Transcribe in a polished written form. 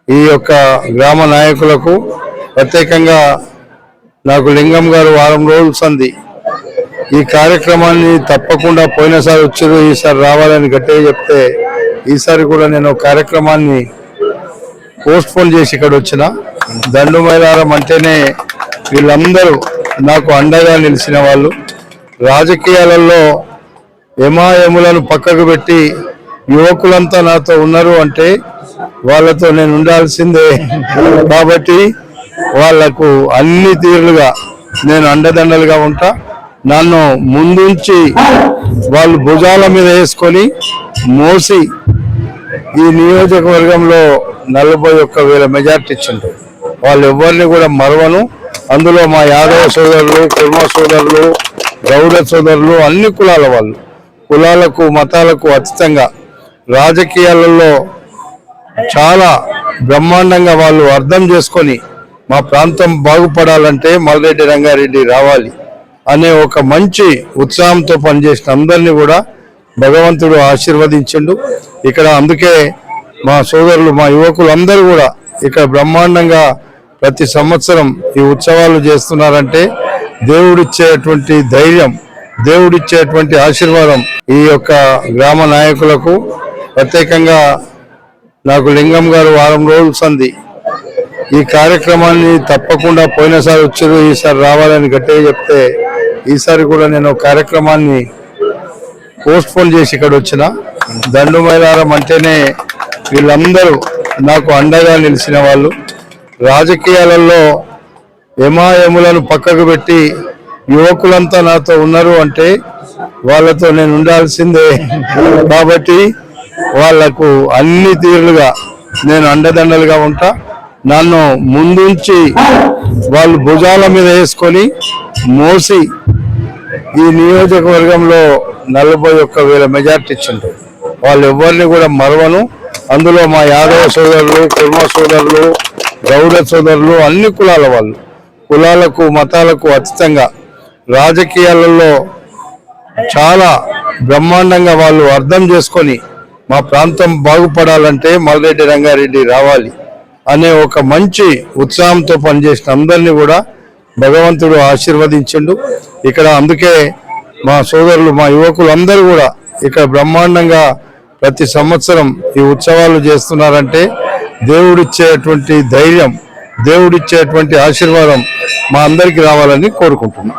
ఈ యొక్క గ్రామ నాయకులకు ప్రత్యేకంగా నాకు లింగం గారు వారం రోజుల సంధి ఈ కార్యక్రమాన్ని తప్పకుండా పోయినసారి వచ్చారు, ఈసారి రావాలని గట్టిగా చెప్తే ఈసారి కూడా నేను కార్యక్రమాన్ని పోస్ట్పోన్ చేసి ఇక్కడ వచ్చిన. దండుమైలారం అంటేనే వీళ్ళందరూ నాకు అండగా నిలిచిన వాళ్ళు. రాజకీయాలలో ఎమాయములను పక్కకు పెట్టి యువకులంతా నాతో ఉన్నారు అంటే వాళ్ళతో నేను ఉండాల్సిందే. కాబట్టి వాళ్లకు అన్ని తీరులుగా నేను అండదండలుగా ఉంటా. నన్ను ముందుంచి వాళ్ళు భుజాల మీద వేసుకొని మోసి ఈ నియోజకవర్గంలో 41,000 మెజార్టీ ఇచ్చింటారు. వాళ్ళు ఎవరిని కూడా మరవను. అందులో మా యాదవ సోదరులు, కుర్మ సోదరులు, గౌడ సోదరులు, అన్ని కులాల వాళ్ళు, కులాలకు మతాలకు అతీతంగా రాజకీయాలలో చాలా బ్రహ్మాండంగా వాళ్ళు అర్థం చేసుకొని మా ప్రాంతం బాగుపడాలంటే మల్రెడ్డి రంగారెడ్డి రావాలి అనే ఒక మంచి ఉత్సాహంతో పనిచేసిన అందరినీ కూడా భగవంతుడు ఆశీర్వదించిండు. ఇక్కడ అందుకే మా సోదరులు, మా యువకులు అందరూ కూడా ఇక్కడ బ్రహ్మాండంగా ప్రతి సంవత్సరం ఈ ఉత్సవాలు చేస్తున్నారంటే దేవుడిచ్చేటువంటి ధైర్యం, దేవుడిచ్చేటువంటి ఆశీర్వాదం ఈ యొక్క గ్రామ నాయకులకు ప్రత్యేకంగా నాకు లింగం గారు వారం రోజుల సంధి ఈ కార్యక్రమాన్ని తప్పకుండా పోయినసారి వచ్చారు, ఈసారి రావాలని గట్టిగా చెప్తే ఈసారి కూడా నేను కార్యక్రమాన్ని పోస్ట్పోన్ చేసి ఇక్కడ వచ్చిన. దండుమైలారం అంటేనే వీళ్ళందరూ నాకు అండగా నిలిచిన వాళ్ళు. రాజకీయాలలో ఎమాయములను పక్కకు పెట్టి యువకులంతా నాతో ఉన్నారు అంటే వాళ్ళతో నేను ఉండాల్సిందే. కాబట్టి వాళ్లకు అన్ని తీరులుగా నేను అండదండలుగా ఉంటా. నన్ను ముందుంచి వాళ్ళు భుజాల మీద వేసుకొని మోసి ఈ నియోజకవర్గంలో 41,000 మెజార్టీ ఇచ్చింటారు. వాళ్ళు ఎవరిని కూడా మరవను. అందులో మా యాదవ సోదరులు, కుర్మ సోదరులు, గౌడ సోదరులు, అన్ని కులాల వాళ్ళు, కులాలకు మతాలకు అతీతంగా రాజకీయాలలో చాలా బ్రహ్మాండంగా వాళ్ళు అర్థం చేసుకొని మా ప్రాంతం బాగుపడాలంటే మల్రెడ్డి రంగారెడ్డి రావాలి అనే ఒక మంచి ఉత్సాహంతో పనిచేసిన అందరినీ కూడా భగవంతుడు ఆశీర్వదించిండు. ఇక్కడ అందుకే మా సోదరులు, మా యువకులు అందరూ కూడా ఇక్కడ బ్రహ్మాండంగా ప్రతి సంవత్సరం ఈ ఉత్సవాలు చేస్తున్నారంటే దేవుడిచ్చేటువంటి ధైర్యం, దేవుడిచ్చేటువంటి ఆశీర్వాదం మా అందరికీ రావాలని కోరుకుంటున్నాం.